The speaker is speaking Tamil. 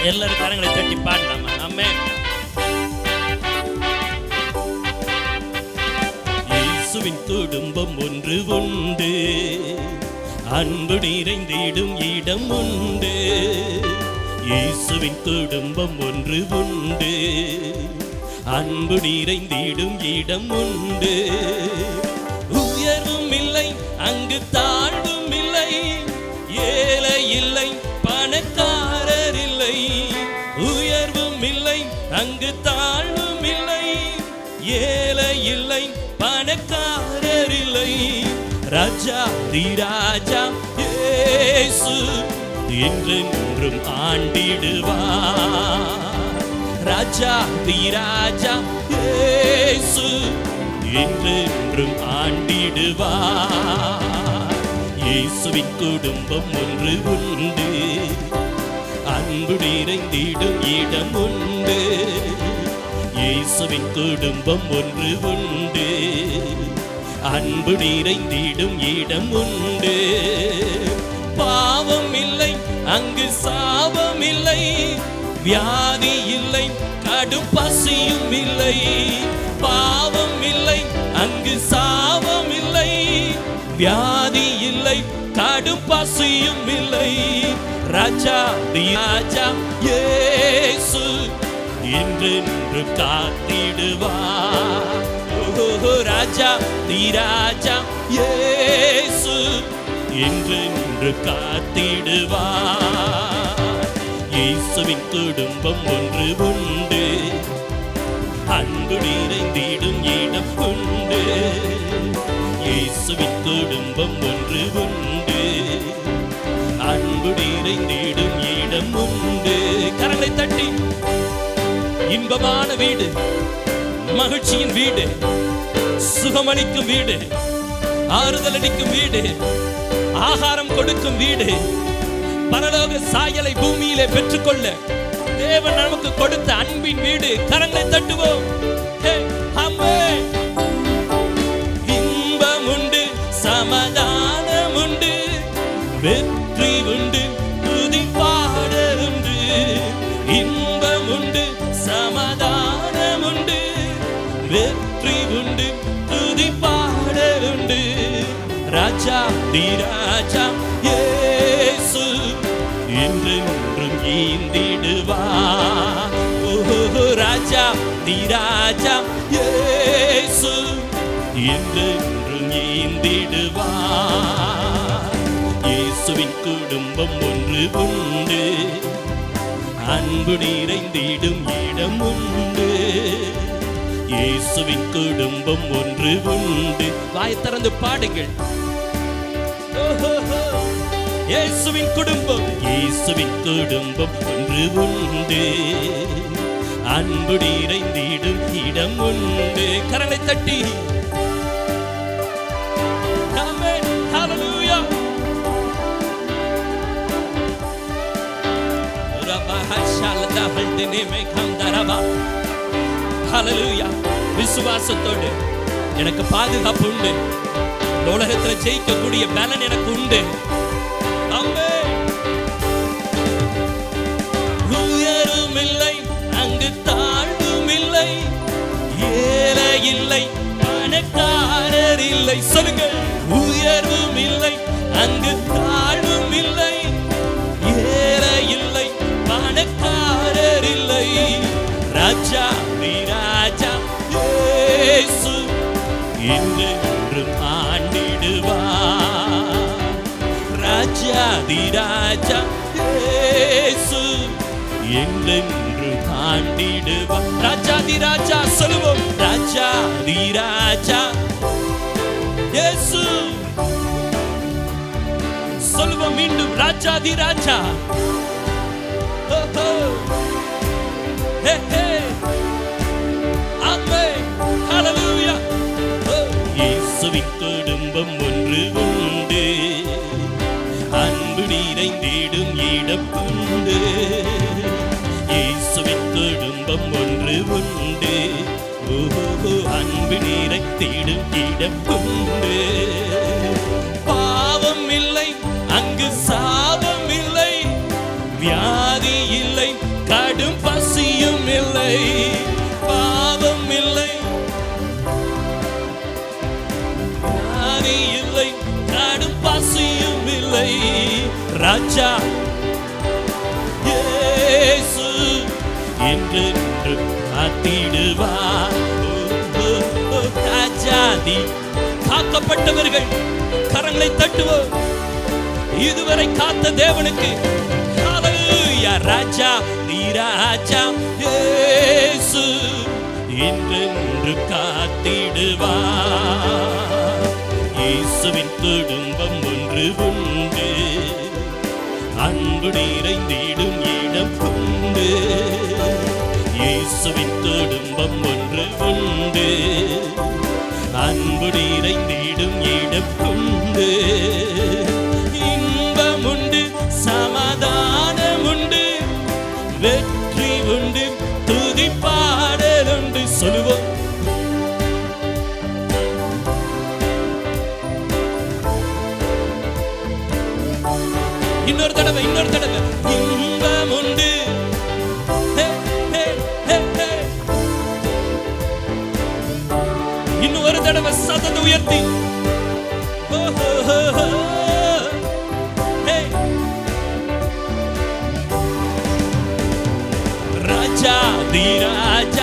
எல்லாரும் கரங்களை தட்டி பாடலாமா? ஆமென். இயேசுவின் குடும்பம் ஒன்று உண்டு, அன்பு நிறைந்திடும் இடம் உண்டு. இயேசுவின் குடும்பம் ஒன்று உண்டு, அன்பு நிறைந்திடும் இடம் உண்டு. உயர்வும் இல்லை அங்கு தாழ்வும் இல்லை, ஏழை இல்லை பணக்காரர் இல்லை. உயர்வும் இல்லை அங்கு தாழ்வும் இல்லை, ஏழை இல்லை பணக்காரர் இல்லை. ராஜா தி ராஜா இயேசு என்றென்றும் ஆண்டிடுவார். ராஜா தி ராஜா இயேசு என்றென்றும் ஆண்டிடுவார். இயேசுவின் குடும்பம் ஒன்று உண்டு, அன்பு நிறைந்திடும் இடம் உண்டு. இயேசுவின் குடும்பம் ஒன்று உண்டு, அன்பு நிறைந்திடும் இடம் உண்டு. பாவம் இல்லை அங்கு சாபம் இல்லை, வியாதி இல்லை கடும் பசியும் இல்லை. பாவம் இல்லை அங்கு சாபம் இல்லை, வியாதி இல்லை கடும் பசியும் இல்லை. ராஜா தி ராஜா இயேசு என்றென்று காத்திடுவார். ராஜா தி ராஜா இயேசு என்றென்று காத்திடுவார். இயேசுவின் குடும்பம் ஒன்று உண்டு, அன்பு நிறைந்திடும் இடம் உண்டு. இயேசுவின் குடும்பம் ஒன்று உண்டு, அன்பு நிறைந்திடும் இடம் உண்டு. கரங்களை தட்டி இன்பமான வீடு, மகிழ்ச்சியின் வீடு, சுகமளிக்கும் வீடு, ஆறுதல் அளிக்கும் வீடு, ஆகாரம் கொடுக்கும் வீடு, பரலோக சாயலை பூமியிலே பெற்றுக்கொள்ள தேவன் நமக்கு கொடுத்த அன்பின் வீடு. கரங்களை தட்டுவோம். இன்பம் உண்டு, சமாதானம் உண்டு, வெற்றி உண்டு, துதி பாடல் உண்டு. இன்பம் உண்டு, சமாதானம் உண்டு, வெற்றி உண்டு, துதி பாடல் உண்டு. ராஜா தி ராஜா இயேசு என்றென்றும் ஈந்திடுவார். ராஜா தி ராஜா இயேசு என்றென்றும் ஈந்திடுவார். இயேசுவின் குடும்பம் ஒன்று உண்டு, அன்பு நிறைந்திடும் இடம் உண்டு. இயேசுவின் குடும்பம் ஒன்று உண்டு. வாய் திறந்து பாடுங்கள். இயேசுவின் குடும்பம், இயேசுவின் குடும்பம் ஒன்று உண்டு, அன்பு நிறைந்திடும் இடம் உண்டு. கரங்களை தட்டி ஆமென். ஹல்லேலூயா. ஹல்லேலூயா. விசுவாசத்தோடு எனக்கு பாதுகாப்பு உண்டு, உலகத்தில் ஜெயிக்கக்கூடிய பலன் எனக்கு உண்டு. உயரும் இல்லை அங்கு தாழ்வும் இல்லை, ஏழை இல்லை பணக்காரர் இல்லை. சொல்லுங்க. உயர்வும் இல்லை அங்கு தாழ்வும் இல்லை, ஏழை இல்லை பணக்காரர் இல்லை. ராஜா தி ராஜா இயேசு என்றென்றும் ஆண்டிடுவார். ராஜா தி ராஜா இயேசு என்றென்றும் ஆண்டிடுவார். ராஜா தி ராஜா சொல்லுவோம். ராஜா தி ராஜா இயேசு சொல்லுவோம் மீண்டும். ராஜா தி ராஜா. ஆமென். ஹல்லேலூயா. இயேசுவின் குடும்பம் ஒன்று உண்டு, அன்பு நிறைந்திடும் இடம் உண்டு. இயேசுவின் குடும்பம் ஒன்று உண்டு, அன்பு நிறைந்திடும் இடம் உண்டு. பாவம் இல்லை அங்கு சாபம் இல்லை, வியாதி இல்லை கடும் பசியும் இல்லை, பாவம் இல்லை, வியாதி இல்லை, கடும் பசியும் இல்லை. ராஜா இயேசு என்றென்று காத்திடுவார். ராஜாதி காக்கப்பட்டவர்கள் கரங்களை தட்டுவோம். இதுவரை காத்த தேவனுக்கு ஹல்லேலூயா. ராஜா நீ ராஜா இயேசு என்றென்று காத்திடுவார். இயேசுவின் குடும்பம் ஒன்று உண்டு, அன்பு நிறைந்திடும் இடம் உண்டு. இயேசுவின் குடும்பம் ஒன்று உண்டு, அன்பு நிறைந்திடும் இடம் உண்டு. இன்பம் உண்டு, சமாதானம் உண்டு, வெற்றி உண்டு, துதி பாடல் உண்டு. சொல்லுவோம். இன்னொரு தடவை, இன்னொரு தடவை. இன்பம் உண்டு, இன்னும் ஒரு தடவை சத்தத்தை உயர்த்தி. ராஜா தி ராஜா